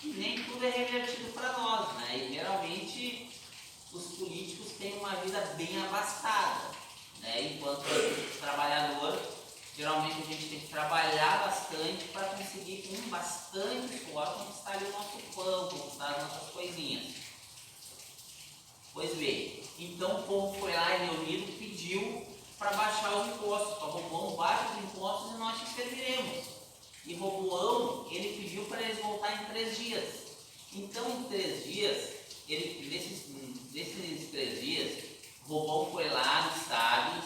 E nem tudo é revertido para nós, né? E geralmente os políticos têm uma vida bem abastada, né? Enquanto trabalhador, geralmente a gente tem que trabalhar bastante para conseguir, com bastante esforço, conquistar ali o nosso pão, conquistar as nossas coisinhas. Pois bem, então o povo foi lá e reunido pediu para baixar os impostos. Para Roboão, baixa os impostos e nós te serviremos. E Roboão, ele pediu para eles voltar em 3 dias. Então, em 3 dias, nesses 3 dias, Roboão foi lá nos sábios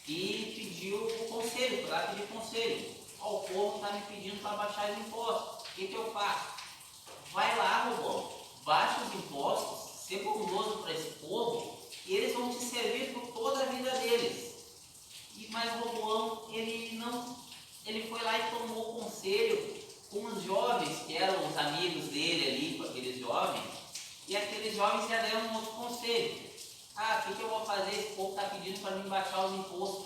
e pediu o conselho, foi lá pedir conselho. Ó, o povo está me pedindo para baixar os impostos, o que eu faço? Vai lá, Roboão, baixa os impostos, ser bondoso para esse povo e eles vão te servir por toda a vida deles. Mas Roboão, ele foi lá e tomou o conselho com os jovens, que eram os amigos dele ali, com aqueles jovens, e aqueles jovens já deram um outro conselho. O que eu vou fazer? Esse povo está pedindo para mim baixar os impostos.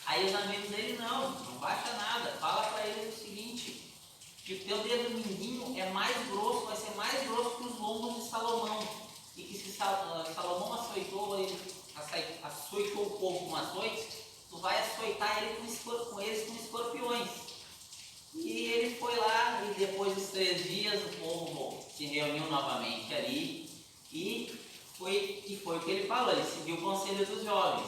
Aí os amigos dele, não baixa nada, fala para eles o seguinte, que o teu dedo mindinho é mais grosso, vai ser mais grosso que os lombos de Salomão, e que se Salomão açoitou o povo com açoite, tu vai açoitar ele com escorpiões. E ele foi lá, e depois dos 3 dias o povo se reuniu novamente ali, e foi o que ele falou, ele seguiu o conselho dos jovens,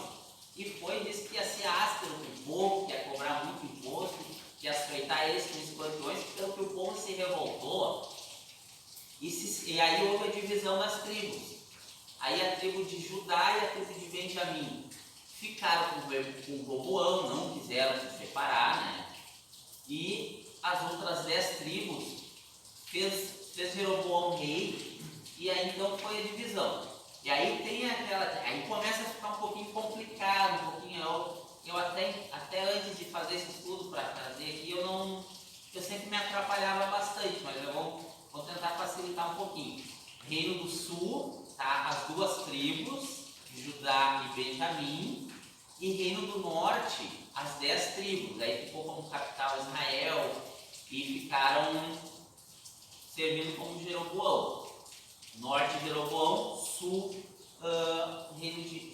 e disse que ia ser áspero com o povo, que ia cobrar muito imposto, que ia açoitar eles com escorpiões, pelo que o povo se revoltou, e aí houve a divisão das tribos. Aí a tribo de Judá e a tribo de Benjamim ficaram com Roboão, não quiseram se separar, né? E as outras 10 tribos fez Jeroboão rei, e aí então foi a divisão. E aí tem aí começa a ficar um pouquinho complicado, eu até antes de fazer esse estudo para trazer aqui, eu sempre me atrapalhava bastante, mas eu vou tentar facilitar um pouquinho. Reino do Sul, tá? As 2 tribos, Judá e Benjamim, e Reino do Norte, as 10 tribos. Aí ficou como capital Israel e ficaram servindo como Jeroboão. Norte Jeroboão, sul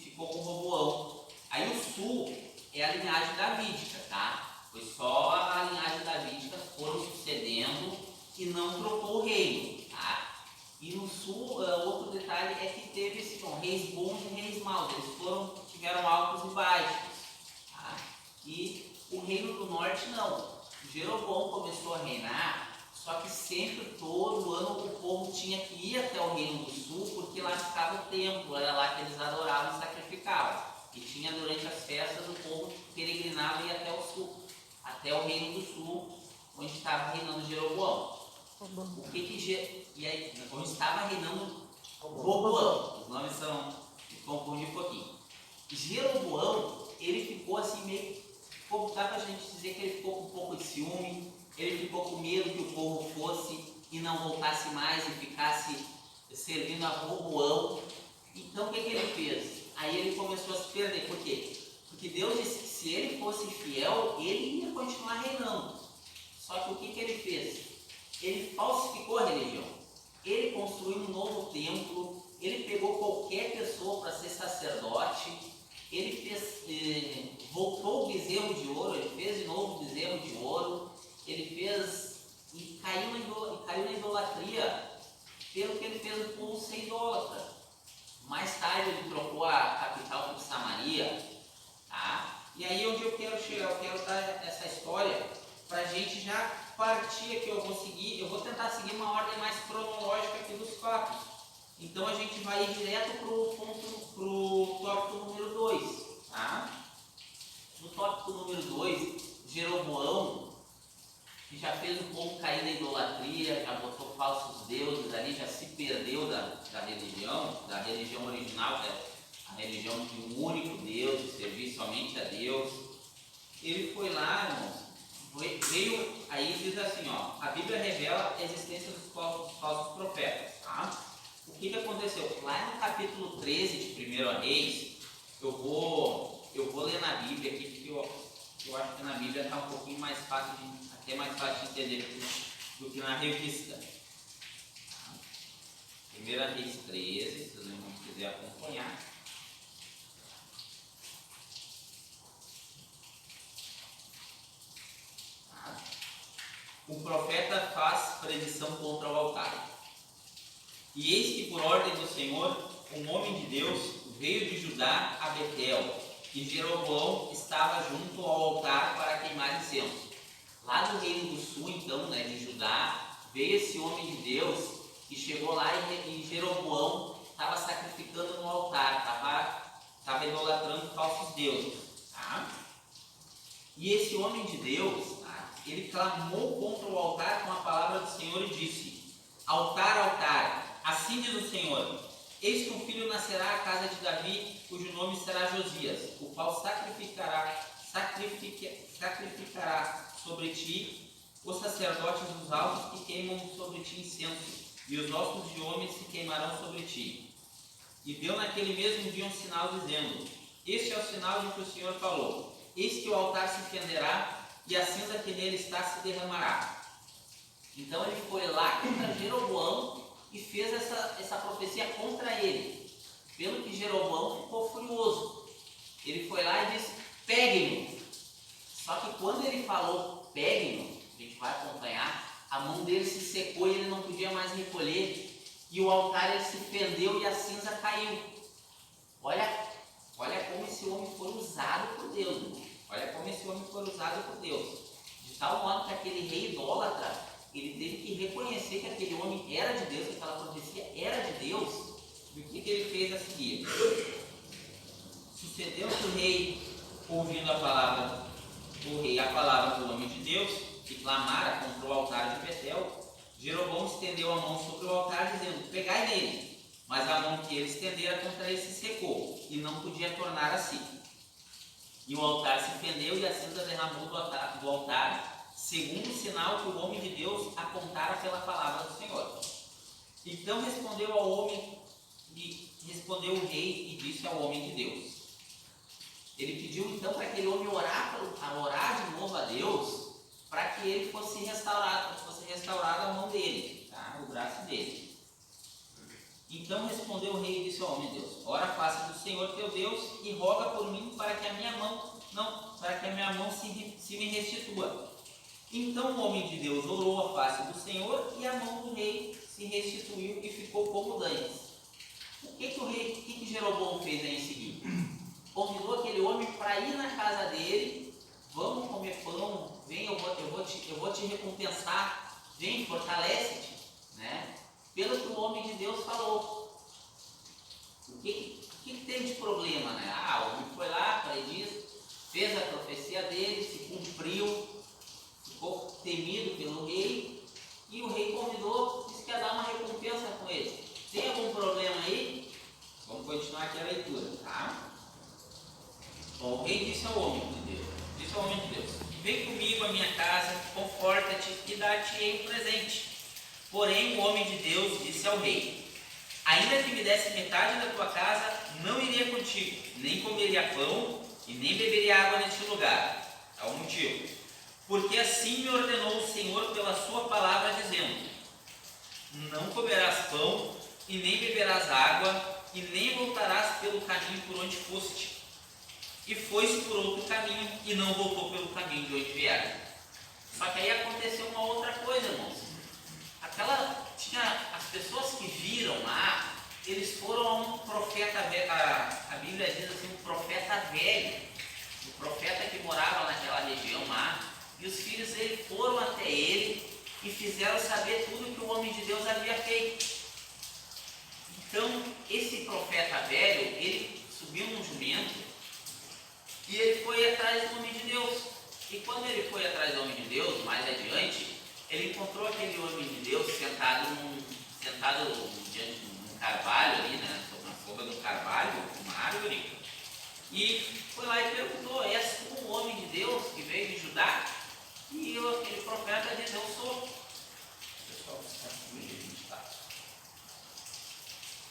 ficou com Roboão. Aí o sul é a linhagem davídica, tá? Foi só a linhagem davídica foram sucedendo e não trocou o reino, tá? E no sul, outro detalhe é que teve reis bons e reis maus, eles tiveram altos e baixos, tá? E o reino do norte não. Jeroboão começou a reinar, só que sempre, todo ano, o povo tinha que ir até o reino do sul, porque lá ficava o templo, era lá que eles adoravam e sacrificavam. E tinha durante as festas, o povo peregrinava e ia até o sul, até o reino do sul, onde estava reinando Jeroboão. E aí, onde estava reinando Roboão, os nomes confundem um pouquinho. Jeroboão, ele ficou assim meio, dá pra gente dizer que ele ficou com um pouco de ciúme, ele ficou com medo que o povo fosse e não voltasse mais e ficasse servindo a Roboão. Então o que ele fez? Aí ele começou a se perder. Por quê? Porque Deus disse que se ele fosse fiel, ele ia continuar reinando. Só que o que ele fez? Ele falsificou a religião. Ele construiu um novo templo, ele pegou qualquer pessoa para ser sacerdote, ele voltou o bezerro de ouro, ele fez de novo o bezerro de ouro, ele fez e caiu na idolatria, pelo que ele fez o povo ser idólatra. Mais tarde ele trocou a capital por Samaria, tá? E aí onde eu quero chegar, eu quero dar essa história para a gente já partir aqui. Eu vou tentar seguir uma ordem mais cronológica aqui dos fatos. Então a gente vai ir direto pro tópico número 2, tá? No tópico número 2, Jeroboão, que já fez o povo cair na idolatria, já botou falsos deuses ali, já se perdeu da religião original, que é a religião de um único Deus, de servir somente a Deus. Ele foi lá, irmãos, aí diz assim, ó, a Bíblia revela a existência dos falsos profetas, tá? O que aconteceu? Lá no capítulo 13 de 1 Reis, eu vou ler na Bíblia aqui, porque eu acho que na Bíblia está um pouquinho mais fácil, até mais fácil de entender do que na revista. 1 Reis 13, se os irmãos quiserem acompanhar. O profeta faz predição contra o altar. E eis que por ordem do Senhor, um homem de Deus veio de Judá a Betel, e Jeroboão estava junto ao altar para queimar incenso. Lá do reino do sul, então, de Judá, veio esse homem de Deus e chegou lá e Jeroboão estava sacrificando no altar, estava idolatrando falsos deuses. Tá? E esse homem de Deus, ele clamou contra o altar com a palavra do Senhor e disse: altar, altar, assim diz o Senhor, eis que um filho nascerá à casa de Davi, cujo nome será Josias, o qual sacrificará sobre ti os sacerdotes dos altos que queimam sobre ti incenso, e os ossos de homens se queimarão sobre ti. E deu naquele mesmo dia um sinal dizendo: este é o sinal de que o Senhor falou, eis que o altar se fenderá e a cinza que nele está se derramará. Então ele foi lá contra Jeroboão e fez essa profecia contra ele, pelo que Jeroboão ficou furioso. Ele foi lá e disse: peguem-no. Só que quando ele falou peguem-no, a gente vai acompanhar, a mão dele se secou e ele não podia mais recolher, e o altar ele se fendeu e a cinza caiu. Olha como esse homem foi usado por Deus, irmão. Olha como esse homem foi usado por Deus. De tal modo que aquele rei idólatra, ele teve que reconhecer que aquele homem era de Deus, que aquela profecia era de Deus. E o que ele fez a seguir? Sucedeu que o rei, ouvindo a palavra do homem de Deus, que clamara contra o altar de Betel, Jeroboão estendeu a mão sobre o altar, dizendo: pegai nele. Mas a mão que ele estendera contra ele se secou, e não podia tornar a si. E o altar se fendeu e a cinza derramou do altar, segundo o sinal que o homem de Deus apontara pela palavra do Senhor. Então respondeu o rei e disse ao homem de Deus. Ele pediu então para aquele homem orar de novo a Deus, para que ele fosse restaurada a mão dele, tá? O braço dele. Então respondeu o rei e disse ao homem de Deus: ora, face do Senhor teu Deus e roga por mim para que a minha mão se me restitua. Então o homem de Deus orou a face do Senhor e a mão do rei se restituiu e ficou como dantes. O que Jeroboão fez aí em seguida? Convidou aquele homem para ir na casa dele: vamos comer pão, vem, eu vou te recompensar, vem, fortalece-te, né? Pelo que o homem de Deus falou. O que tem de problema, né? O homem foi lá, prediz, fez a profecia dele, se cumpriu, ficou temido pelo rei, e o rei convidou, disse que ia dar uma recompensa com ele. Tem algum problema aí? Vamos continuar aqui a leitura, tá? Bom, o rei disse ao homem de Deus: vem comigo à minha casa, conforta-te e dá-te-ei um presente. Porém o homem de Deus disse ao rei: ainda que me desse metade da tua casa, não iria contigo, nem comeria pão e nem beberia água neste lugar. É o motivo: porque assim me ordenou o Senhor pela sua palavra, dizendo: não comerás pão e nem beberás água, e nem voltarás pelo caminho por onde foste. E foi-se por outro caminho e não voltou pelo caminho de onde vieram. Só que aí aconteceu uma outra coisa, irmãos. As pessoas que viram lá, eles foram a um profeta, a Bíblia diz assim, um profeta velho, um profeta que morava naquela região lá, e os filhos dele foram até ele e fizeram saber tudo que o homem de Deus havia feito. Então, esse profeta velho, ele subiu num jumento e ele foi atrás do homem de Deus. E quando ele foi atrás do homem de Deus, mais adiante, ele encontrou aquele homem de Deus sentado diante de um carvalho ali, né, na sombra de um carvalho, uma árvore, e foi lá e perguntou: és tu o homem de Deus que veio de Judá? E aquele profeta disse: eu sou. Pessoal,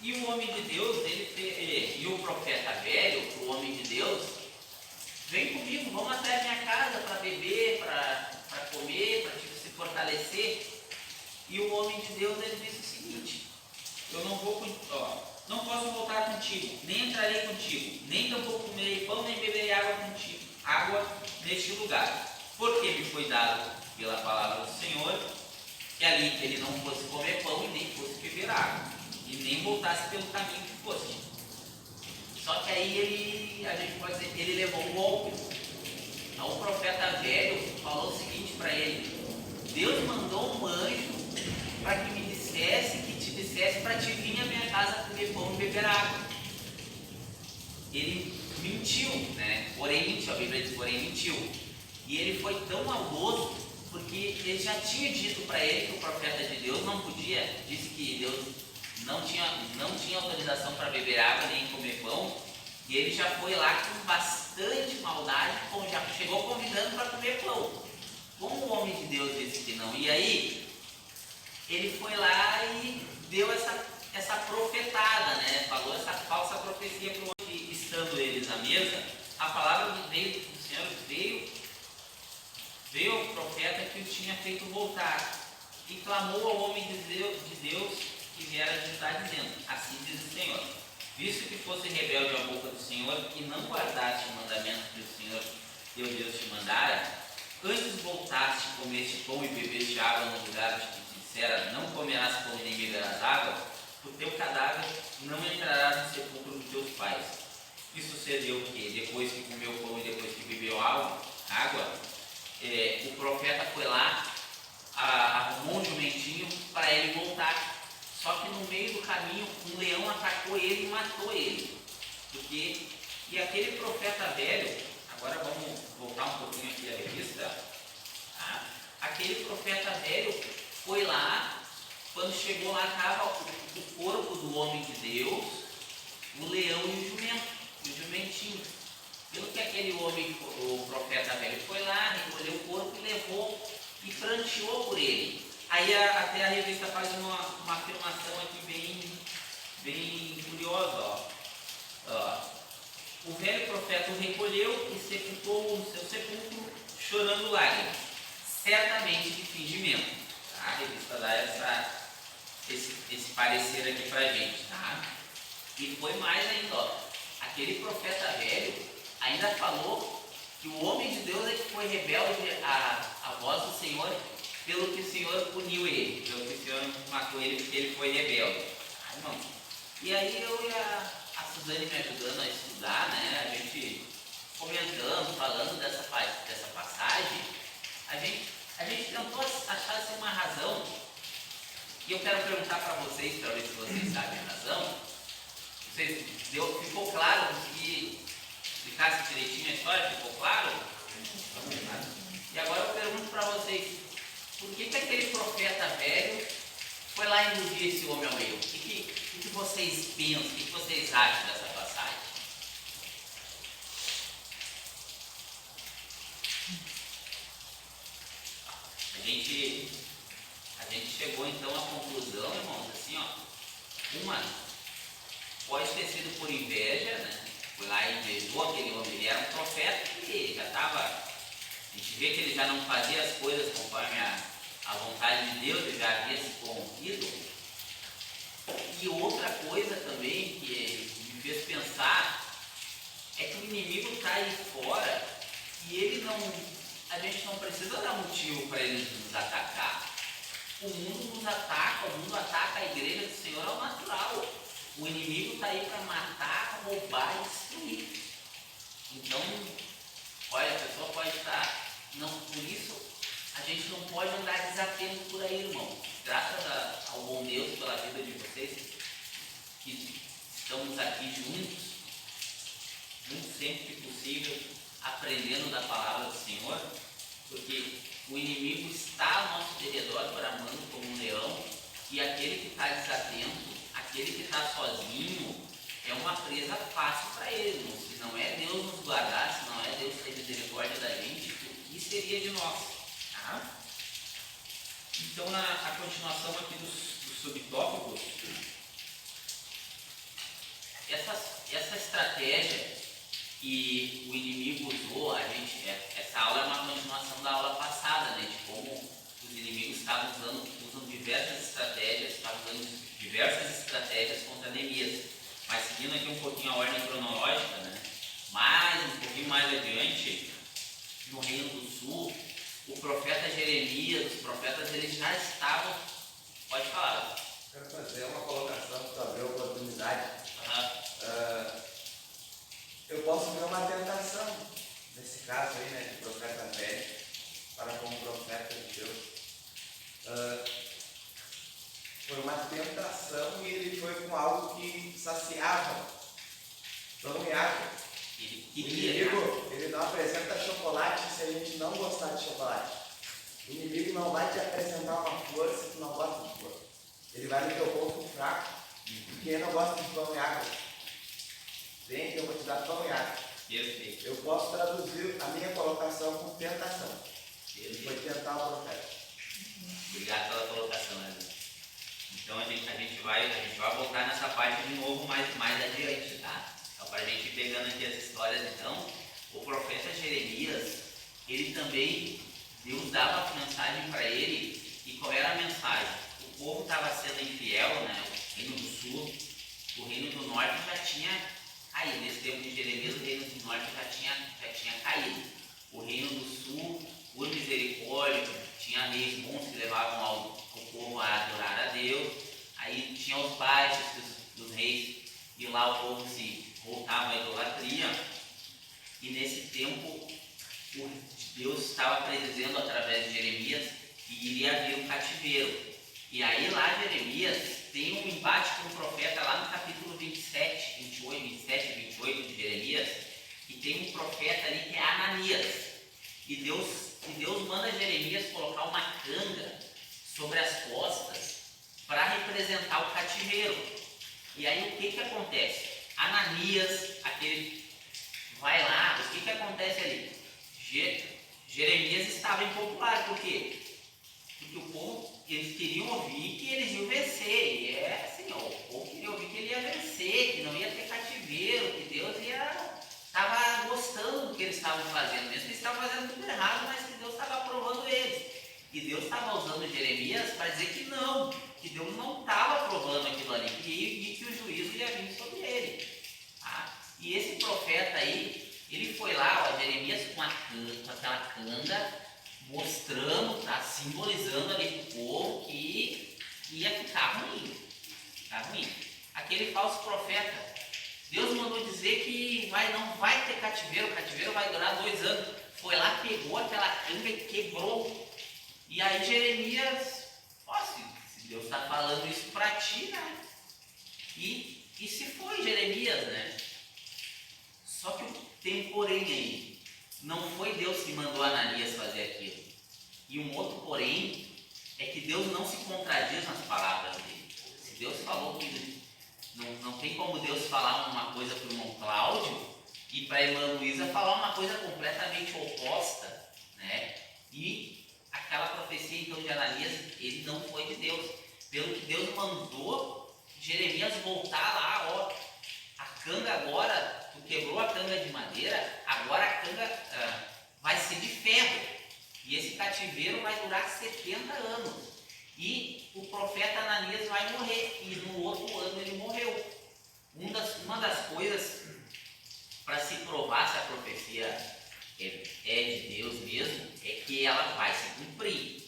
e o homem de Deus, e o profeta velho, o homem de Deus: vem comigo, vamos até a minha casa para beber, para comer, para se fortalecer. E o homem de Deus, ele disse o seguinte: eu não não posso voltar contigo, nem entrarei contigo, nem tampouco comerei pão, nem beberei água neste lugar, porque me foi dado pela palavra do Senhor que ali ele não fosse comer pão e nem fosse beber água, e nem voltasse pelo caminho que fosse. Só que aí a gente pode dizer, ele levou um golpe. Então o profeta velho falou o seguinte para ele: Deus mandou um anjo para que me dissesse, que te dissesse para te vir à minha casa comer pão e beber água. Ele mentiu, né? Porém mentiu, a Bíblia diz, porém mentiu. E ele foi tão maldoso, porque ele já tinha dito para ele que o profeta de Deus não podia, disse que Deus não tinha autorização para beber água nem comer pão, e ele já foi lá com bastante maldade, já chegou convidando para comer pão. Como o homem de Deus disse que não, e aí ele foi lá e deu essa profetada, né? Falou essa falsa profecia para o homem. Estando eles à mesa, a palavra do Senhor veio ao profeta que o tinha feito voltar, e clamou ao homem de Deus que viera ajudar, dizendo: assim diz o Senhor, visto que fosse rebelde à boca do Senhor e não guardaste o mandamento que o Senhor teu Deus te mandara, antes voltaste, comeste pão e bebeste água no lugar onde te dissera: não comerás pão nem beberás água, o teu cadáver não entrará no sepulcro dos teus pais. E sucedeu que depois que comeu pão e depois que bebeu água, o profeta foi lá, arrumou um jumentinho para ele voltar. Só que no meio do caminho um leão atacou ele e matou ele. E aquele profeta velho, agora vamos voltar um pouquinho aqui a revista, tá? Aquele profeta velho foi lá, quando chegou lá estava o corpo do homem de Deus, o leão e o jumentinho. Pelo que aquele homem, o profeta velho, foi lá, recolheu o corpo e levou e pranteou por ele. Aí até a revista faz uma afirmação aqui bem curiosa. O velho profeta o recolheu e sepultou no seu sepulcro, chorando lágrimas, certamente de fingimento. Tá? A revista dá esse parecer aqui pra gente. Tá? E foi mais ainda, aquele profeta velho ainda falou que o homem de Deus é que foi rebelde à voz do Senhor, pelo que o Senhor puniu ele, pelo que o Senhor matou ele, porque ele foi rebelde. Irmão, e aí eu e a Suzane me ajudando a estudar, né? A gente comentando, falando dessa passagem, a gente tentou achar assim, uma razão, e eu quero perguntar para vocês, para ver se vocês sabem a razão. Ficou claro? Consegui explicar direitinho a história? Ficou claro? E agora eu pergunto para vocês: por que aquele profeta velho foi lá induzir esse homem ao erro? O que vocês pensam? O que vocês acham dessa passagem? A gente chegou então à conclusão, irmãos, assim, uma pode ter sido por inveja, né? Foi lá e invejou aquele homem. Ele era um profeta que já estava. A gente vê que ele já não fazia as coisas conforme a vontade de Deus, ele já havia se corrompido. E outra coisa também que me fez pensar é que o inimigo está aí fora e a gente não precisa dar motivo para ele nos atacar. O mundo nos ataca, o mundo ataca a igreja do Senhor ao natural. O inimigo está aí para matar, roubar e destruir. Então, olha, a pessoa pode estar. Por isso, a gente não pode andar desatento por aí, irmão. Graças ao bom Deus pela vida de vocês, que estamos aqui juntos, sempre que possível, aprendendo da palavra do Senhor, porque o inimigo está ao nosso derredor, bramando como um leão, e aquele que está desatento, aquele que está sozinho, é uma presa fácil para ele, irmão. Se não é Deus nos guardar, se não é Deus ter misericórdia da gente, o que seria de nós? Tá? Então, a continuação aqui dos subtópicos, essa estratégia que o inimigo usou, essa aula é uma continuação da aula passada, né, de como os inimigos usam diversas estratégias contra Neemias. Mas seguindo aqui um pouquinho a ordem cronológica, né? Um pouquinho mais adiante, no Reino do Sul, o profeta Jeremias, os profetas, eles já estavam. Pode falar. Quero fazer uma colocação para ver a oportunidade. Eu posso ver uma tentação, nesse caso aí, né, de profeta velho, para como profeta de Deus. Foi uma tentação e ele foi com algo que saciava, pão e água. O inimigo, ele não apresenta chocolate se a gente não gostar de chocolate. O inimigo não vai te apresentar uma força se tu não gosta de força. Ele vai no teu corpo fraco. Quem não gosta de pão e água, vem que eu vou te dar pão e água. Perfeito. Eu posso traduzir a minha colocação com tentação. Ele foi tentar o profeta. Obrigado pela colocação, né? Então a gente vai voltar nessa parte de novo mais adiante, tá? Então, para a gente ir pegando aqui as histórias, então, o profeta Jeremias, ele também, Deus dava a mensagem para ele, e qual era a mensagem? O povo estava sendo infiel, né? O Reino do Sul, o Reino do Norte já tinha caído. Nesse tempo de Jeremias, o Reino do Norte já tinha caído. O Reino do Sul, por misericórdia, tinha reis bons que levavam o povo a adorar a Deus. Aí tinha os baixos dos reis, e lá o povo se voltava à idolatria. E nesse tempo, Deus estava predizendo através de Jeremias que iria haver um cativeiro. E aí lá Jeremias tem um embate com o profeta lá no capítulo 27 e 28 de Jeremias, e tem um profeta ali que é Ananias. E Deus manda Jeremias colocar uma canga sobre as costas para representar o cativeiro. E aí o que acontece? Ananias, aquele vai lá, o que acontece ali? Jeremias estava impopular, por quê? Porque o povo, eles queriam ouvir que eles iam vencer, e é assim, ó, o povo queria ouvir que ele ia vencer, que não ia ter cativeiro, que Deus estava gostando do que eles estavam fazendo, mesmo que eles estavam fazendo tudo errado, mas que Deus estava aprovando eles. E Deus estava usando Jeremias para dizer que Deus não estava aprovando aquilo ali, que o juízo ia vir sobre ele. Tá? E esse profeta aí, ele foi lá, ó, Jeremias com aquela canga, mostrando, tá, simbolizando ali para o povo que ia ficar ruim. Aquele falso profeta, Deus mandou dizer que não vai ter cativeiro, o cativeiro vai durar 2 anos. Foi lá, pegou aquela canga e quebrou. E aí Jeremias, ó, se Deus está falando isso para ti, né? E se foi Jeremias, né? Só que tem um porém aí. Não foi Deus que mandou Ananias fazer aquilo. E um outro porém é que Deus não se contradiz nas palavras dele. Se Deus falou que não tem como Deus falar uma coisa para o irmão Cláudio e para a irmã Luísa falar uma coisa completamente oposta, né? E aquela profecia então de Ananias, ele não foi de Deus. Pelo que Deus mandou Jeremias voltar lá, ó, a canga agora, tu quebrou a canga de madeira, agora a canga vai ser de ferro. E esse cativeiro vai durar 70 anos. E o profeta Ananias vai morrer. E no outro ano ele morreu. Uma das coisas para se provar se a profecia é de Deus mesmo, é que ela vai se cumprir.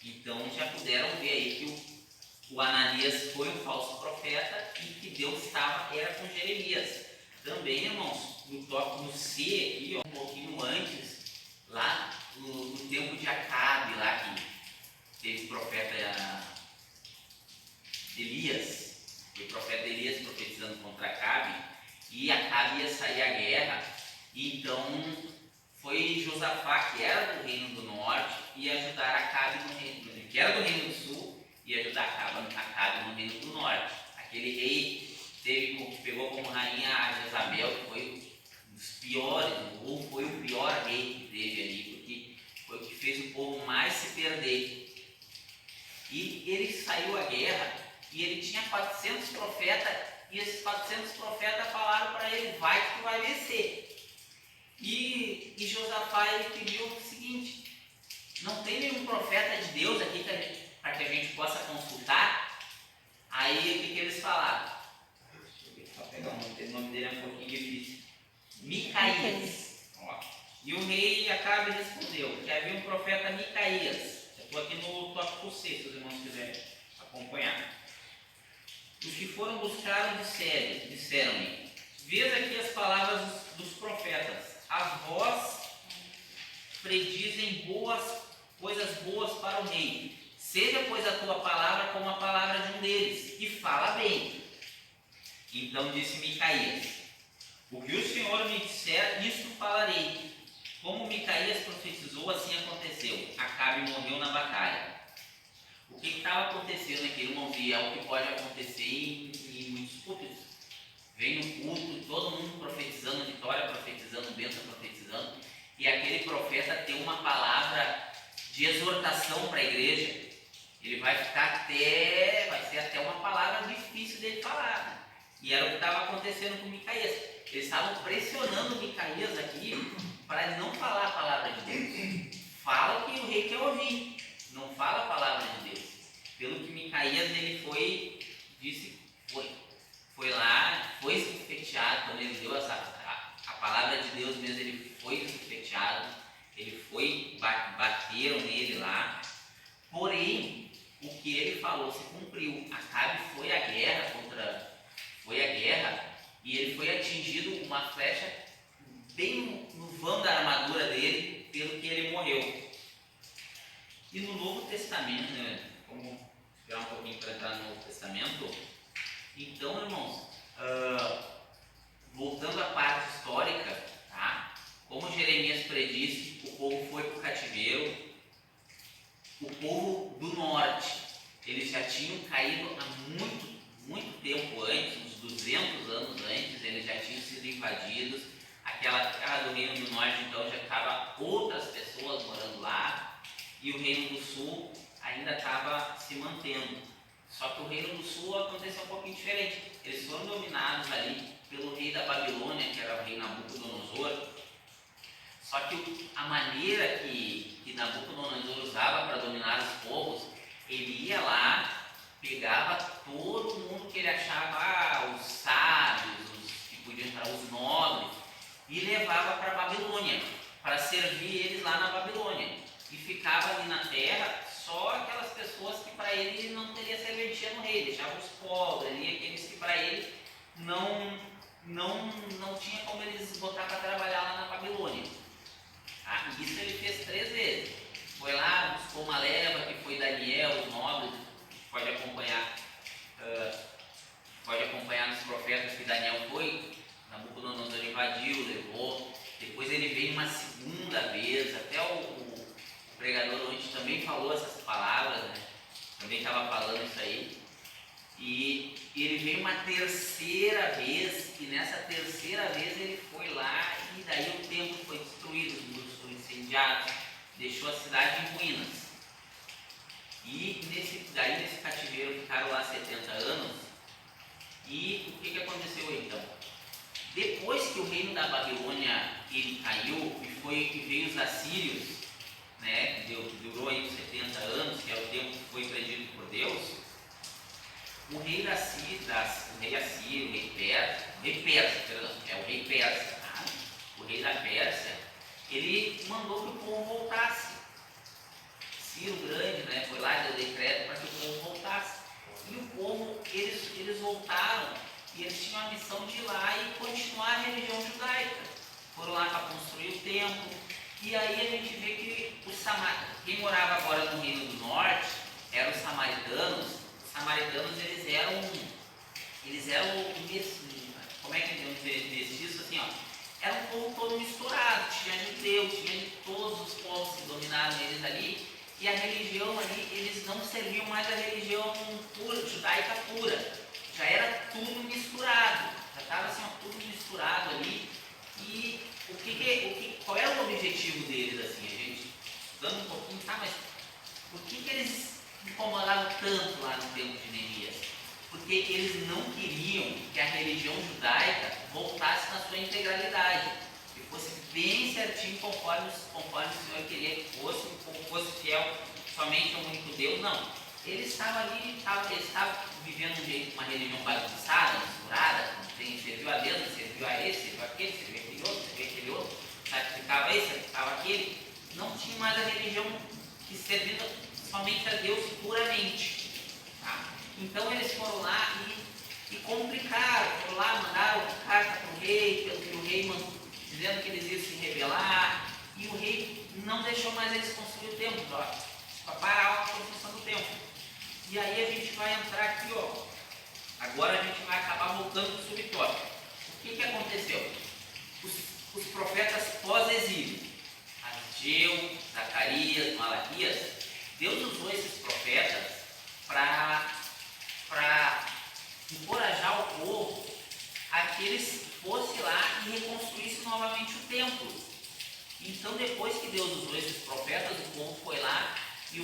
Então já puderam ver aí que o Ananias foi um falso profeta e que Deus era com Jeremias. Também, irmãos, no C aqui, ó, um pouquinho antes, lá no tempo de Acabe, lá que teve o profeta Elias, o profeta Elias profetizando contra Acabe, e Acabe ia sair à guerra, e então foi Josafá, que era do Reino do Norte, e ajudar Acabe que era do Reino do Sul, e ajudar Acabe no Reino do Norte. Aquele rei pegou como rainha a Jezabel, que foi um dos piores, ou foi o pior rei que teve ali, porque foi o que fez o povo mais se perder. E ele saiu à guerra, e ele tinha 400 profetas, e esses 400 profetas falaram para ele: vai que tu vai vencer. E Josafá, ele pediu o seguinte: não tem nenhum profeta de Deus aqui para que a gente possa consultar. Aí o que eles falaram? Só pegar o nome dele é um pouquinho difícil. Micaías. E o rei Acabe respondeu que havia um profeta Micaías. Eu estou aqui no tópico 6, se os irmãos quiserem acompanhar. Os que foram buscar disseram-lhe: vês aqui as palavras dos profetas. As vós predizem coisas boas para o rei. Seja, pois, a tua palavra como a palavra de um deles, e fala bem. Então disse Micaías: o que o Senhor me disser, isto falarei. Como Micaías profetizou, assim aconteceu. Acabe morreu na batalha. O que estava acontecendo aqui, irmãos, e é o que pode acontecer em muitos cultos. Vem no culto, todo mundo profetizando vitória, profetizando bênção, profetizando, e aquele profeta tem uma palavra de exortação para a igreja. Ele vai ser até uma palavra difícil dele falar. Né? E era o que estava acontecendo com Micaías. Eles estavam pressionando Micaías aqui para ele não falar a palavra de Deus. Fala o que o rei quer ouvir, não fala a palavra de Deus. Pelo que Micaías ele foi lá, foi esbofeteado, quando ele deu a palavra de Deus mesmo, ele foi esbofeteado, bateram nele lá. Porém, o que ele falou se cumpriu. Acabe foi à guerra e ele foi atingido com uma flecha bem no vão da armadura dele, pelo que ele morreu. E no Novo Testamento, né, vamos esperar um pouquinho para entrar no Novo Testamento. Então, irmãos, voltando à parte histórica, tá? Como Jeremias predisse, o povo foi para o cativeiro. O povo do norte, eles já tinham caído há muito tempo antes, uns 200 anos antes, eles já tinham sido invadidos. Aquela terra do Reino do Norte, então, já estava outras pessoas morando lá, e o Reino do Sul ainda estava se mantendo. Só que o Reino do Sul aconteceu um pouquinho diferente. Eles foram dominados ali pelo rei da Babilônia, que era o rei Nabucodonosor. Só que a maneira que Nabucodonosor usava para dominar os povos, ele ia lá, pegava todo mundo que ele achava, os sábios, os que podiam entrar, os nobres, e levava para a Babilônia, para servir eles lá na Babilônia. E ficava ali na terra só aquelas pessoas que para ele não teria serventia no rei, deixava os pobres ali, aqueles que para ele não tinha como eles botar para trabalhar lá na Babilônia. Isso ele fez 3 vezes. Foi lá, buscou uma leva que foi Daniel, os nobres, pode acompanhar nos profetas que Daniel foi. Nabucodonosor invadiu, levou. Depois ele veio uma segunda vez, até o pregador hoje também falou essas palavras, né? Também estava falando isso aí. E ele veio uma terceira vez, e nessa terceira vez ele foi lá, e daí o templo foi destruído, os muros foram incendiados, deixou a cidade em ruínas. E nesse cativeiro ficaram lá 70 anos. E o que aconteceu então? Depois que o reino da Babilônia ele caiu e veio os assírios, né, durou aí uns 70 anos, que é o tempo que foi predito por Deus, o rei assírio, o rei persa, tá? O rei da Pérsia, ele mandou que o povo voltasse. Ciro Grande, né, foi lá e deu decreto para que o povo voltasse. E o povo, eles voltaram, e eles tinham a missão de ir lá e continuar a religião judaica. Foram lá para construir o templo. E aí a gente vê que quem morava agora no Reino do Norte eram os samaritanos. Os samaritanos, eles eram como é que eu dizer mestiço, assim, ó. Era um povo todo misturado, tinha judeu, tinha de todos os povos que dominaram eles ali. E a religião ali, eles não serviam mais a religião judaica pura. Já era tudo misturado, já estava assim, tudo misturado ali. E qual era o objetivo deles, assim, a gente estudando um pouquinho, tá, mas por que eles incomodavam tanto lá no tempo de Neemias? Porque eles não queriam que a religião judaica voltasse na sua integralidade. que fosse bem certinho conforme o Senhor queria que fosse fiel somente a um único Deus, não. Ele estava ali, ele estava vivendo uma religião bagunçada, misturada, serviu a Deus, serviu a esse, serviu aquele, serviu aquele outro, sacrificava esse, sacrificava aquele. Não tinha mais a religião que servia somente a Deus puramente. Tá? Então eles foram lá e complicaram, foram lá, mandaram carta para o rei, pelo que o rei dizendo que eles iam se rebelar, e o rei não deixou mais eles construir o templo, para parar a construção do templo. E aí a gente vai entrar aqui, ó. Agora a gente vai acabar voltando para o subtópico. O que aconteceu? Os profetas pós-exílio, Ageu, Zacarias, Malaquias, Deus usou esses profetas para encorajar o povo a que eles fossem lá e reconstruíssem novamente o templo. Então, depois que Deus usou esses profetas, o povo foi lá e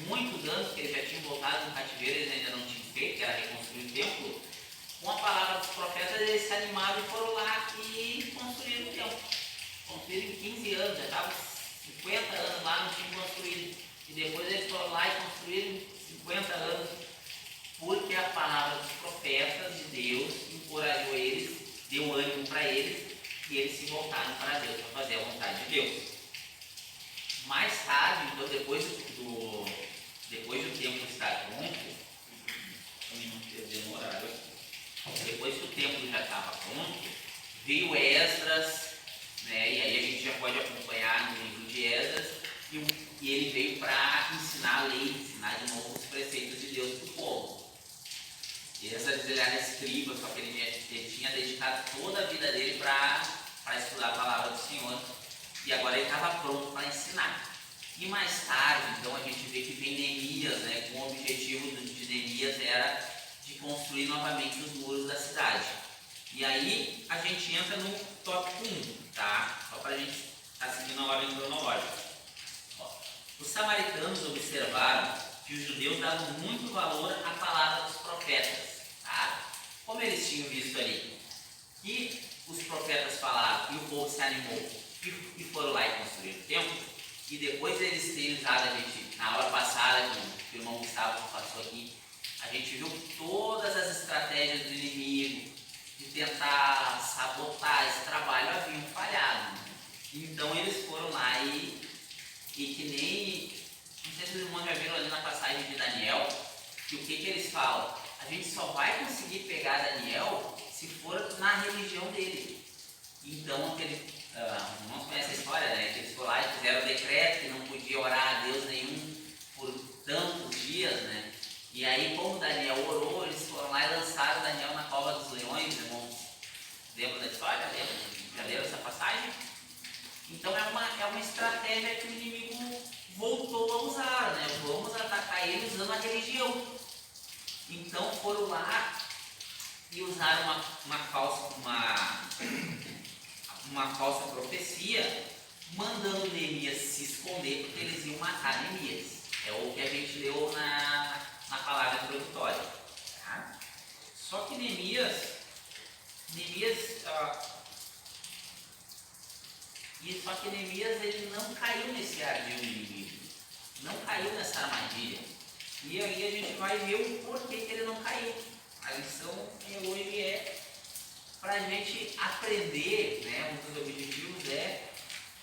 muitos anos que eles já tinham voltado no cativeiro, eles ainda não tinham feito, que era reconstruir o templo, com a palavra dos profetas, eles se animaram e foram lá e construíram o templo. Construíram em 15 anos, já estavam 50 anos lá, não tinham construído. E depois eles foram lá e construíram 50 anos, porque a palavra dos profetas de Deus encorajou eles, deu ânimo para eles, e eles se voltaram para Deus, para fazer a vontade de Deus. Mais tarde, então, depois do templo estar pronto, depois que o templo já estava pronto, veio Esdras, né, e aí a gente já pode acompanhar no livro de Esdras, e ele veio para ensinar a lei, ensinar de novo os preceitos de Deus para o povo. Esdras, ele era escriba, só que ele tinha dedicado toda a vida dele para estudar a palavra do Senhor, e agora ele estava pronto para ensinar. E mais tarde, então, a gente vê que vem Neemias, né, com o objetivo de Neemias era de construir novamente os muros da cidade. E aí a gente entra no tópico 1, tá? Só para a gente estar seguindo a ordem cronológica. Os samaritanos observaram que os judeus davam muito valor à palavra dos profetas, tá? Como eles tinham visto ali que os profetas falaram e o povo se animou e foram lá e construíram o templo, e depois eles terem usado, a gente, na aula passada que o irmão Gustavo passou aqui, a gente viu todas as estratégias do inimigo de tentar sabotar esse trabalho haviam falhado. Então eles foram lá e que nem, não sei se os irmãos já viram ali na passagem de Daniel, que o que eles falam? A gente só vai conseguir pegar Daniel se for na religião dele. Então, os irmãos conhecem a história, né? Que eles foram lá e fizeram o decreto que não podia orar a Deus nenhum por tantos dias, né? E aí, como Daniel orou, eles foram lá e lançaram Daniel na cova dos leões, irmãos. Lembram da história? Lembram? Já leram essa passagem? Então, é uma estratégia que o inimigo voltou a usar, né? Vamos atacar ele usando a religião. Então, foram lá e usaram uma falsa profecia, mandando Neemias se esconder, porque eles iam matar Neemias. É o que a gente leu na palavra introdutória. Tá? Só que Neemias ele não caiu nesse ardil inimigo, não caiu nessa armadilha. E aí a gente vai ver o porquê que ele não caiu. A lição hoje é para a gente aprender, né? Um dos objetivos é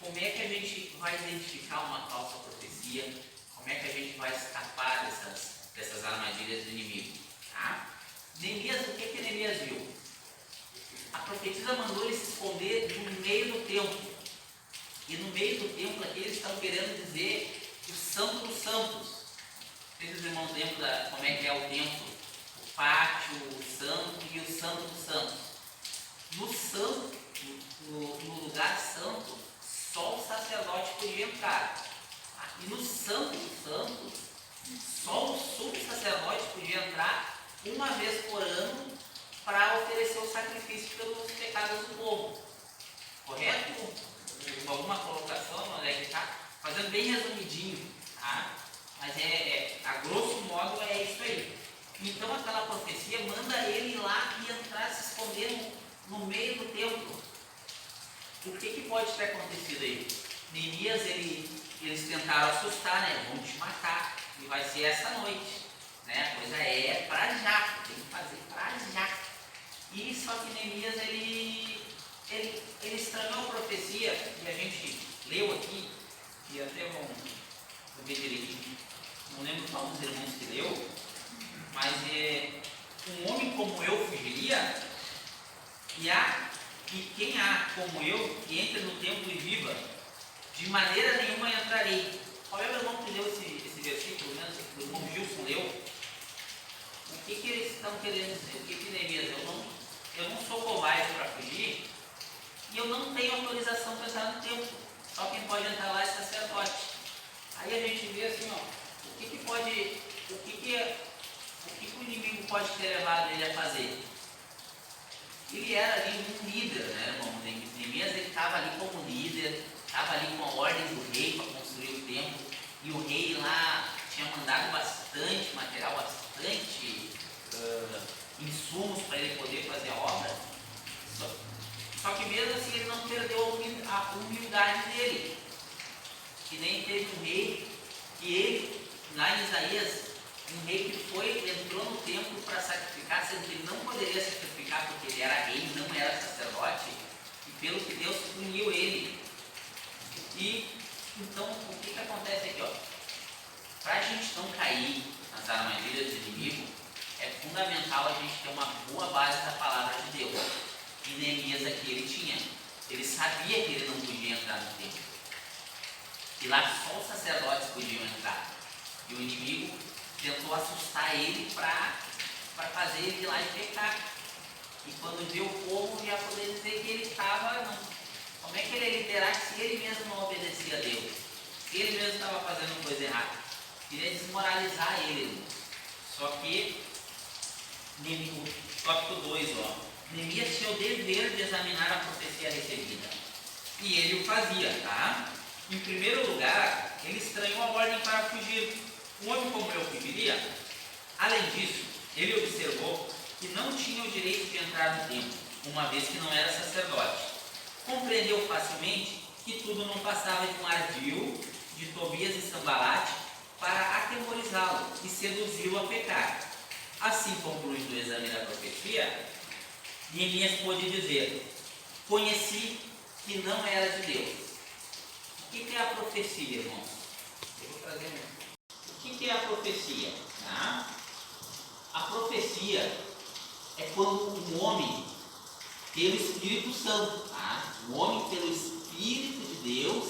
como é que a gente vai identificar uma falsa profecia, como é que a gente vai escapar dessas armadilhas do inimigo. Tá? Neemias, o que Neemias viu? A profetisa mandou ele se esconder no meio do templo. E no meio do templo aqui eles estão querendo dizer o Santo dos Santos. Vocês, os irmãos, lembram como é que é o templo? O pátio, o santo e o Santo dos Santos. No lugar santo, só o sacerdote podia entrar. E no Santo dos Santos, só o sumo sacerdote podia entrar uma vez por ano para oferecer o sacrifício pelos pecados do povo. Correto? Alguma colocação, onde é que está? Fazendo bem resumidinho, tá? Mas a grosso modo é isso aí. Então aquela profecia manda ele ir lá e entrar, se esconder no meio do templo. O que pode ter acontecido aí? Neemias, eles tentaram assustar, né? Vão te matar, e vai ser essa noite, né? A coisa é pra já, tem que fazer pra já. E só que Neemias, ele estranhou a profecia, e a gente leu aqui, e até vou ver direitinho, não lembro qual dos irmãos que leu, mas um homem como eu fugiria, e quem há como eu, que entre no templo e viva, de maneira nenhuma entrarei. Qual é o irmão que leu esse versículo, menos o irmão Gilson leu? O que eles estão querendo dizer? O que Neemias? Eu não sou covarde para fugir, e eu não tenho autorização para entrar no templo. Só quem pode entrar lá é sacerdote. Aí a gente vê assim, ó, o que o inimigo pode ter levado ele a fazer? Ele era ali um líder, né, irmão? Neemias, ele estava ali como líder, estava ali com a ordem do rei para construir o templo, e o rei lá tinha mandado bastante material, bastante insumos para ele poder fazer a obra. Só que mesmo assim ele não perdeu a humildade dele. Que nem teve um rei, que ele, lá em Isaías, um rei que entrou no templo para sacrificar, sendo que ele não poderia sacrificar porque ele era rei, não era sacerdote, e pelo que Deus puniu ele. E então o que acontece aqui, ó? Para a gente não cair nas armadilhas do inimigo, é fundamental a gente ter uma boa base da palavra de Deus. E Neemias aqui ele tinha. Ele sabia que ele não podia entrar no templo. E lá só os sacerdotes podiam entrar. E o inimigo tentou assustar ele para fazer ele ir lá e pecar. E quando viu o povo, ia poder dizer que ele estava. Como é que ele ia liderar se ele mesmo não obedecia a Deus? Se ele mesmo estava fazendo coisa errada? Queria desmoralizar ele. Só que, tópico 2, ó. Neemias tinha o dever de examinar a profecia recebida. E ele o fazia, tá? Em primeiro lugar, ele estranhou a ordem para fugir. Um homem como eu fugiria? Além disso, ele observou que não tinha o direito de entrar no templo, uma vez que não era sacerdote. Compreendeu facilmente que tudo não passava de um ardil de Tobias e Sambalate para atemorizá-lo e seduzi-lo a pecar. Assim, concluindo o exame da profecia, Neemias pôde dizer: conheci que não era de Deus. O que é a profecia, irmãos? Eu vou trazer O que é a profecia? Tá? A profecia é quando um homem, pelo Espírito Santo, tá? Um homem, pelo Espírito de Deus,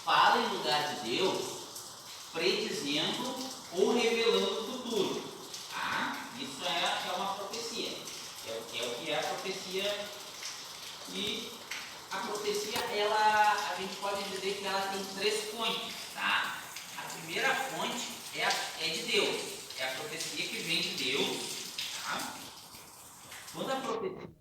fala em lugar de Deus, predizendo ou revelando o futuro. Tá? Isso é uma profecia. É o que é a profecia. E a profecia, a gente pode dizer que ela tem 3 fontes, tá? A primeira fonte é de Deus, é a profecia que vem de Deus, tá? Quando a profecia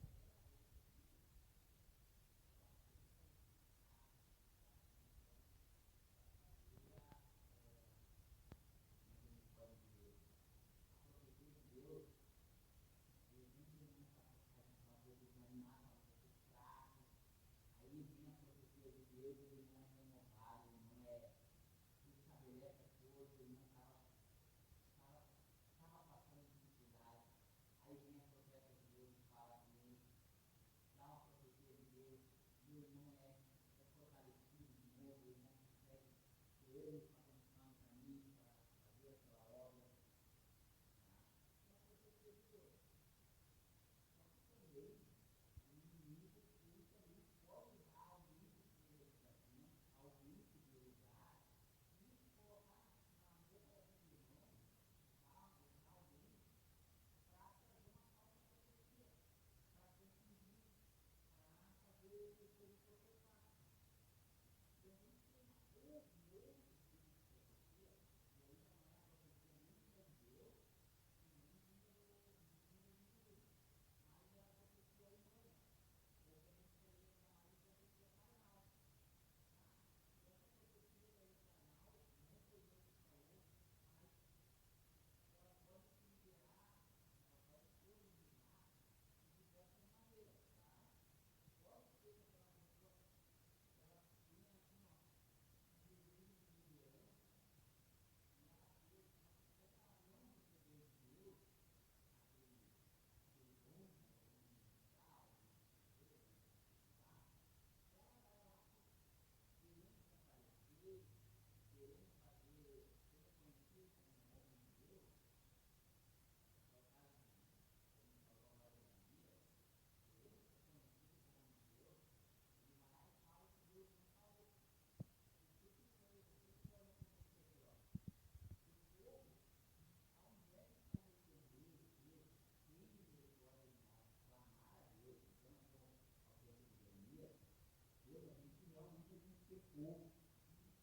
ou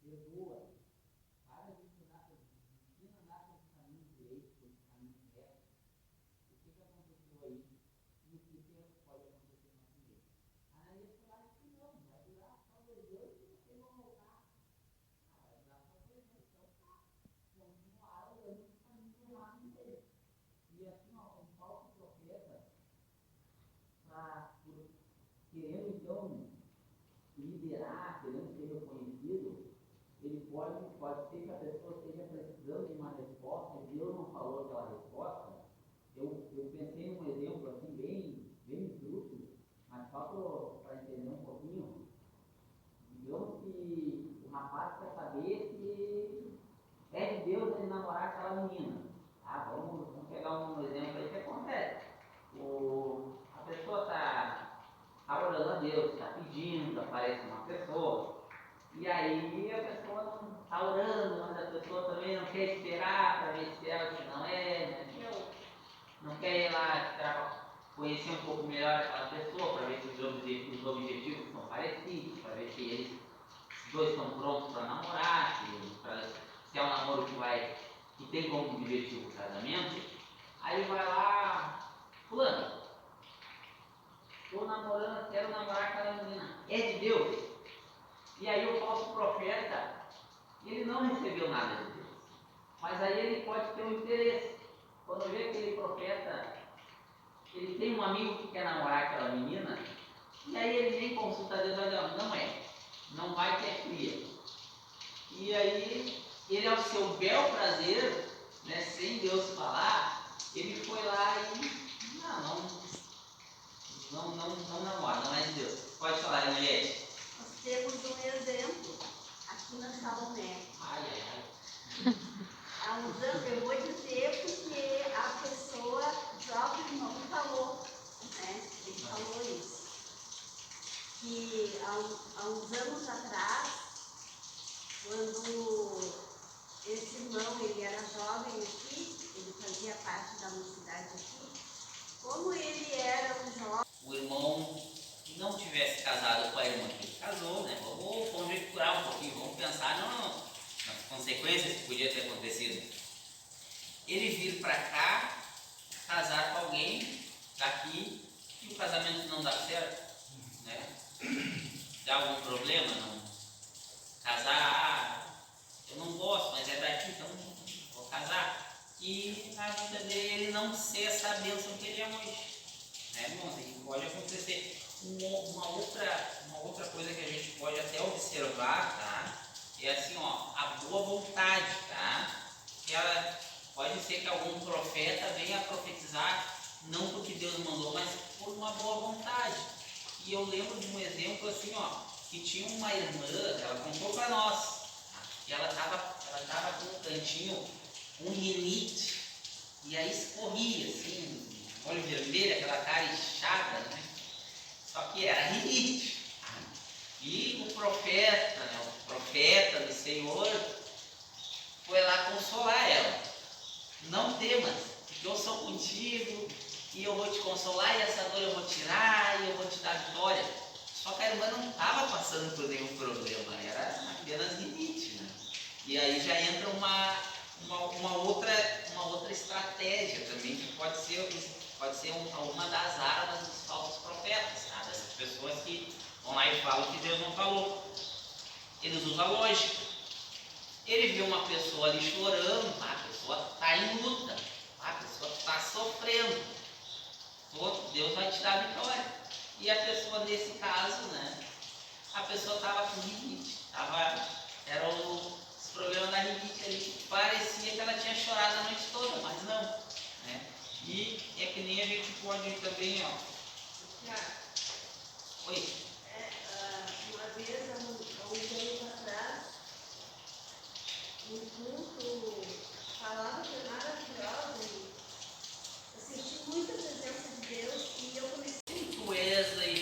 perdoa. Para de ensina a andar pelo caminho direito, pelo caminho reto. O que aconteceu aí? E o que pode acontecer na vida? Aí eu falei que não, vai durar só 2 anos e vocês vão voltar. Vai durar só 2 anos, então tá. Continuaram olhando o caminho errado dele. E assim, ó, um falso profeta, querendo então liderar, querendo ser reconhecido, ele pode ser que a pessoa esteja precisando de uma resposta e Deus não falou aquela resposta. Eu pensei num exemplo assim, bem esdrúxulo, mas só para entender um pouquinho. Digamos que o rapaz quer saber se é de Deus ele namorar aquela menina. Ah, vamos pegar um exemplo aí que acontece. A pessoa está orando a Deus, está pedindo, aparece uma pessoa. E aí a pessoa não está orando, mas a pessoa também não quer esperar para ver se ela não é, né? Não quer ir lá para conhecer um pouco melhor aquela pessoa, para ver se os objetivos são parecidos, para ver se os dois estão prontos para namorar, se é um namoro que tem como objetivo o casamento. Aí vai lá, fulano, estou namorando, quero namorar aquela menina, é de Deus? E aí o falso profeta, ele não recebeu nada de Deus, mas aí ele pode ter um interesse. Quando vê aquele profeta, ele tem um amigo que quer namorar aquela menina, e aí ele nem consulta a Deus, vai dizer, não vai ter cria. E aí ele, ao seu bel prazer, né, sem Deus falar, ele foi lá e não namora, não é de Deus. Pode falar, Eliette. Nós temos um exemplo aqui na Salomé. Há uns anos, eu vou dizer porque a pessoa, o próprio irmão falou, né? Ele falou isso. Que há uns anos atrás, quando esse irmão, ele era jovem aqui, ele fazia parte da mocidade aqui, como ele era um jovem... O irmão não tivesse casado com a irmã que ele casou, né? Vamos conjecturar um pouquinho, vamos pensar nas consequências que podia ter acontecido. Ele vir para cá, casar com alguém daqui e o casamento não dá certo, né? Dá algum problema? Não? Casar, eu não gosto, mas é daqui, então vou casar. E a vida dele não ser essa bênção que ele é hoje. Né, irmãos? E pode acontecer. Uma outra coisa que a gente pode até observar, tá? É assim, ó, a boa vontade, tá? Ela pode ser que algum profeta venha profetizar, não porque Deus mandou, mas por uma boa vontade. E eu lembro de um exemplo assim, ó, que tinha uma irmã, ela contou para nós, e ela tava com um cantinho, um rinite, e aí escorria assim, olho vermelho, aquela cara inchada, né? Só que era rinite. E o profeta, né, o profeta do Senhor, foi lá consolar ela. Não temas, porque eu sou contigo, e eu vou te consolar, e essa dor eu vou tirar, e eu vou te dar vitória. Só que a irmã não estava passando por nenhum problema, era apenas rinite, né? E aí já entra uma outra estratégia também, que pode ser uma das armas dos falsos profetas, tá? Dessas pessoas que vão lá e falam que Deus não falou. Eles usam a lógica. Ele viu uma pessoa ali chorando, a pessoa está em luta, a pessoa está sofrendo. Deus vai te dar a vitória. E a pessoa, nesse caso, né? A pessoa estava com rinite, era os problemas da rinite ali. Parecia que ela tinha chorado a noite toda, mas não, né? E é que nem a gente pode também, ó. Oi. Uma vez, há um tempo atrás, um culto, falava que foi maravilhosa, eu senti muita presença de Deus e eu comecei. O Wesley,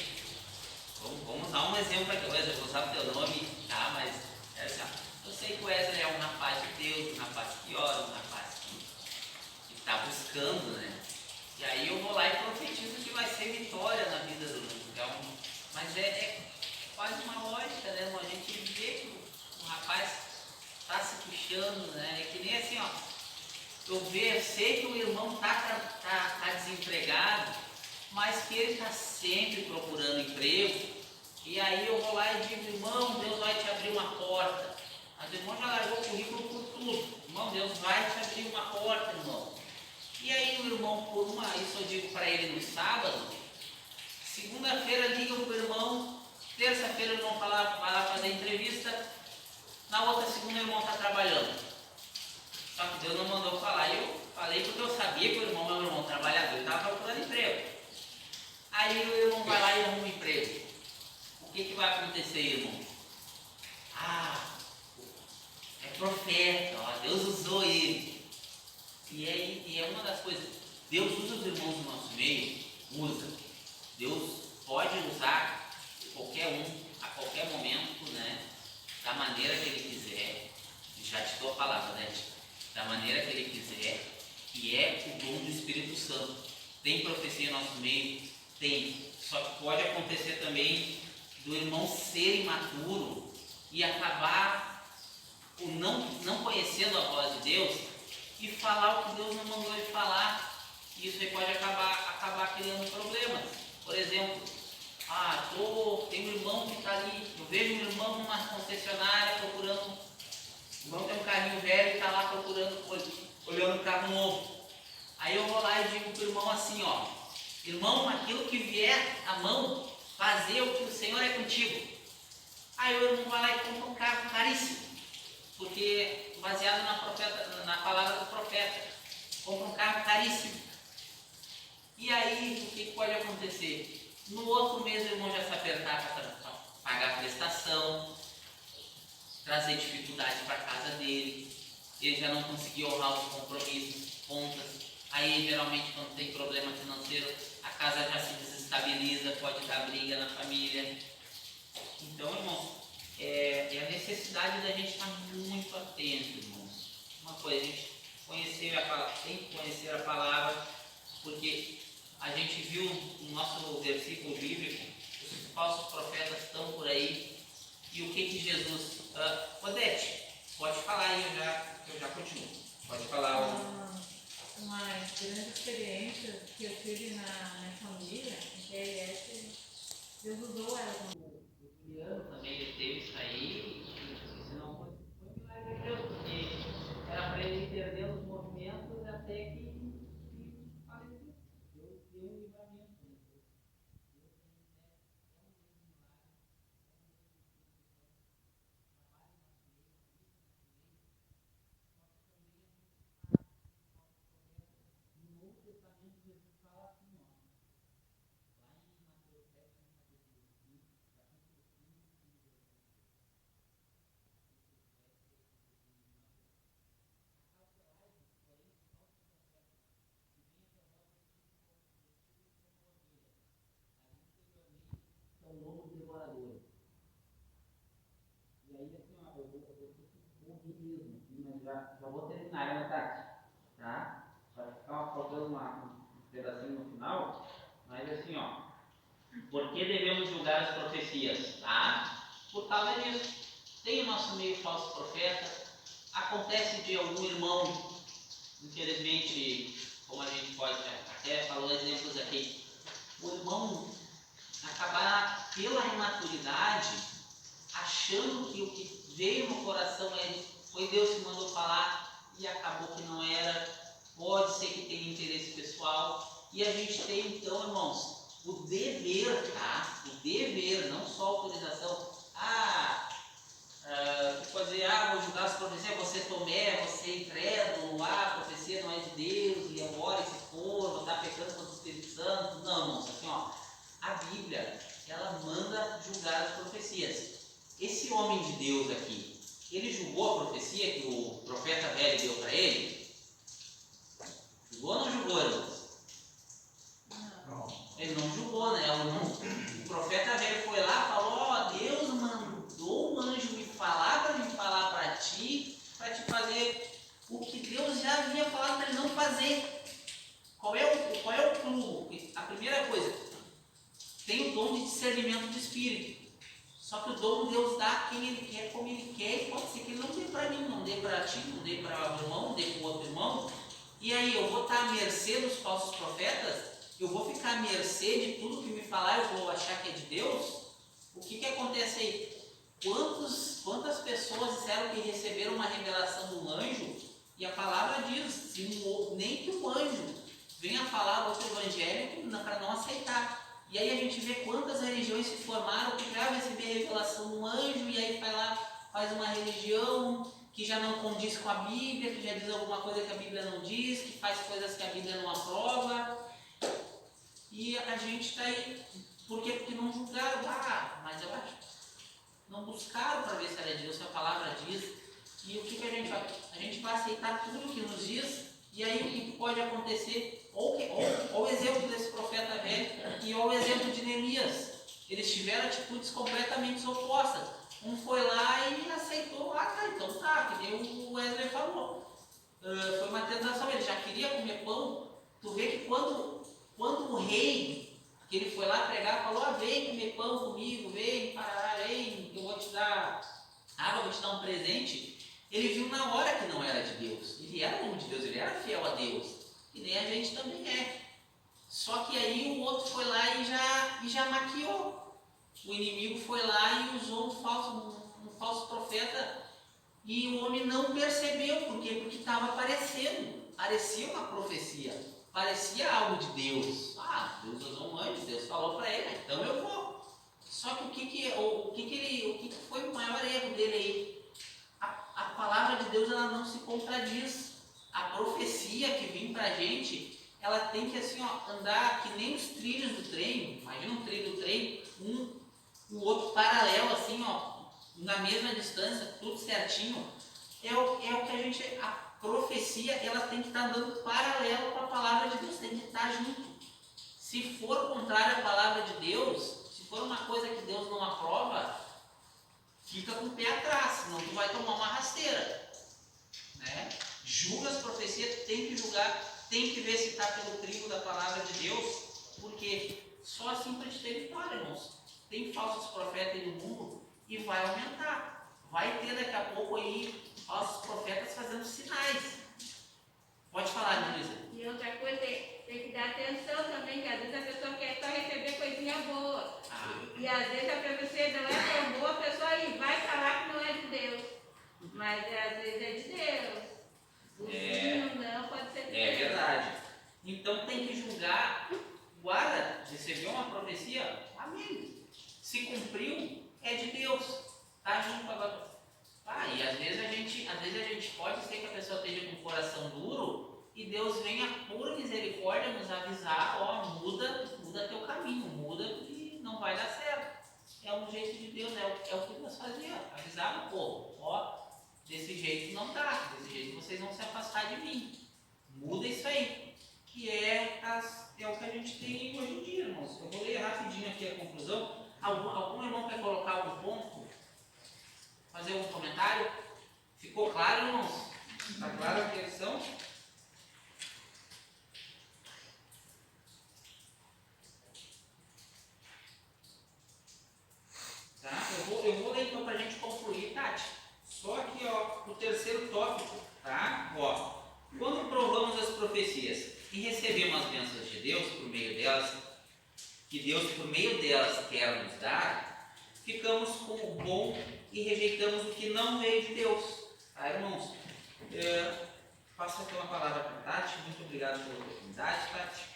vamos dar um exemplo aqui. Wesley, vou usar o teu nome, tá? Mas é assim, ó. Eu sei que o Wesley é um rapaz de Deus, um rapaz que ora, um rapaz que está buscando, né? E aí eu vou lá e profetizo que vai ser vitória na vida do mundo. Então, mas é quase uma lógica, né? A gente vê que rapaz está se puxando, né? É que nem assim, ó. Eu sei que o irmão tá desempregado, mas que ele está sempre procurando emprego. E aí eu vou lá e digo, irmão, Deus vai te abrir uma porta. Mas o irmão já largou o currículo por tudo. Irmão, Deus vai te abrir uma porta, irmão. E aí o irmão, isso eu digo para ele no sábado, segunda-feira liga para o irmão, terça-feira o irmão vai lá fazer entrevista, na outra segunda o irmão está trabalhando. Só que Deus não mandou falar. Eu falei porque eu sabia que o irmão é um irmão trabalhador, ele estava procurando emprego. Aí o irmão vai lá e arruma um emprego. O que vai acontecer, irmão? É profeta, ó, Deus usou ele. E é uma das coisas, Deus usa os irmãos do nosso meio, usa. Deus pode usar qualquer um, a qualquer momento, né? Da maneira que ele quiser. Já te dou a palavra, né? Da maneira que ele quiser, que é o dom do Espírito Santo. Tem profecia no nosso meio? Tem. Só que pode acontecer também do irmão ser imaturo e acabar não conhecendo a voz de Deus e falar o que Deus não mandou ele falar. Isso aí pode acabar criando problemas. Por exemplo, tem um irmão que está ali, eu vejo um irmão numa concessionária procurando, o irmão tem um carrinho velho e está lá procurando, olhando o carro novo. Aí eu vou lá e digo para o irmão assim, ó, irmão, aquilo que vier à mão, fazer o que o Senhor é contigo. Aí o irmão vai lá e compra um carro caríssimo, porque baseado na palavra do profeta, compra um carro caríssimo. E aí o que pode acontecer? No outro mês o irmão já se apertar para pagar a prestação, trazer dificuldade para a casa dele, ele já não conseguiu honrar os compromissos, contas. Aí geralmente quando tem problema financeiro, a casa já se desestabiliza, pode dar briga na família. Então, irmãos, é a necessidade da gente estar muito atento, irmãos. Uma coisa, a gente tem que conhecer a palavra, porque a gente viu no nosso versículo bíblico, os falsos profetas estão por aí, e o que Jesus... Odete, pode falar aí, eu já continuo. Pode falar. Uma grande experiência que eu tive na minha família, que é que Deus usou ela como... O Juliano também ele teve isso aí, e se não fosse, foi um milagre de Deus, porque era para ele perder os movimentos até que faleceu. Deus deu um livramento. São lobos devoradores. E aí, assim, ó, eu vou rir mesmo, mas já vou terminar, né, Tati? Tá? Vai ficar faltando um pedacinho no final, mas assim, ó, por que devemos julgar as profecias? Tá? Por causa disso. Tem o nosso meio falso profeta, acontece de algum irmão, infelizmente, como a gente pode, até falou exemplos aqui, o irmão acabar pela imaturidade, achando que o que veio no coração foi Deus que mandou falar e acabou que não era, pode ser que tenha interesse pessoal, e a gente tem então, irmãos, o dever, tá? O dever, não só a autorização. Fazer, vou julgar as profecias, você Tomé, você incrédulo, a profecia não é de Deus, e agora se for, não está pecando contra o Espírito Santo. Não, irmãos, assim, ó, a Bíblia, ela manda julgar as profecias. Esse homem de Deus aqui, ele julgou a profecia que o profeta velho deu para ele? Julgou ou não julgou, irmãos? Não. Ele não julgou, né? O profeta velho foi lá e falou, Deus mandou um anjo me falar para ti fazer o que Deus já havia falado para ele não fazer. Qual é o clou? A primeira coisa, tem o dom de discernimento do Espírito. Só que o dom Deus dá a quem Ele quer, como Ele quer, e pode ser que Ele não dê para mim, não dê para ti, não dê para o irmão, não dê para o outro irmão. E aí eu vou estar à mercê dos falsos profetas? Eu vou ficar à mercê de tudo que me falar, eu vou achar que é de Deus? O que acontece aí? Quantas pessoas disseram que receberam uma revelação de um anjo, e a palavra diz, nem que o anjo venha falar outro evangélico para não aceitar. E aí a gente vê quantas religiões se formaram que já receber a revelação de um anjo, e aí vai lá, faz uma religião que já não condiz com a Bíblia, que já diz alguma coisa que a Bíblia não diz, que faz coisas que a Bíblia não aprova. E a gente está aí, por quê? Porque não julgaram, mas eu acho, não buscaram para ver se era de Deus, se a palavra diz. E o que a gente vai? A gente vai aceitar tudo que nos diz, e aí o que pode acontecer? Ou o exemplo desse profeta velho, e ou o exemplo de Neemias. Eles tiveram atitudes completamente opostas. Um foi lá e aceitou, então tá, que nem o Wesley falou. Foi uma tentação, ele já queria comer pão. Tu vê que quando o rei, que ele foi lá pregar, falou, vem comer pão comigo, vem, eu vou te dar água, vou te dar um presente. Ele viu na hora que não era de Deus. Ele era homem de Deus, ele era fiel a Deus. E nem a gente também é. Só que aí o outro foi lá e já maquiou. O inimigo foi lá e usou um falso profeta, e o homem não percebeu. Por quê? Porque estava aparecendo. Parecia uma profecia. Parecia algo de Deus. Deus usou um anjo, Deus falou para ele, então eu vou. Só que o que foi o maior erro dele aí? A palavra de Deus, ela não se contradiz. A profecia que vem para a gente, ela tem que assim, andar que nem os trilhos do trem. Imagina um trilho do trem, o outro paralelo assim, na mesma distância, tudo certinho. É o que a gente, a profecia, ela tem que estar andando paralelo com a palavra de Deus, tem que estar junto. Se for contrário à palavra de Deus, se for uma coisa que Deus não aprova, fica com o pé atrás, senão tu vai tomar uma rasteira, né? Julga as profecias, tem que julgar, tem que ver se está pelo crivo da palavra de Deus, porque só assim para a gente ter vitória, irmãos. Tem falsos profetas aí no mundo e vai aumentar. Vai ter daqui a pouco aí falsos profetas fazendo sinais. Pode falar, Luísa. E outra coisa, tem que dar atenção também, que às vezes a pessoa quer só receber coisinha boa. E às vezes a profecia não é tão boa, a pessoa aí vai falar que não é de Deus. Mas às vezes é de Deus. O sim não pode ser de Deus. É verdade. Então tem que julgar. Guarda, recebeu uma profecia? Amém. Se cumpriu, é de Deus. Tá junto agora. E às vezes a gente pode ser que a pessoa esteja com o coração duro e Deus venha por misericórdia nos avisar, muda teu caminho, muda que não vai dar certo. É um jeito de Deus, é o que Deus fazia, avisar no povo, desse jeito não dá, desse jeito vocês vão se afastar de mim. Muda isso aí, que é o que a gente tem hoje em dia, irmãos. Eu vou ler rapidinho aqui a conclusão. Algum irmão quer colocar algum ponto? Fazer algum comentário? Ficou claro, irmãos? Está claro a questão? Tá? Eu vou ler então para a gente concluir, Tati. Só aqui, o terceiro tópico, tá? Quando provamos as profecias e recebemos as bênçãos de Deus por meio delas, que Deus por meio delas quer nos dar, ficamos com o bom e rejeitamos o que não veio de Deus. Tá, irmãos? Passo aqui uma palavra para a Tati. Muito obrigado pela oportunidade, Tati.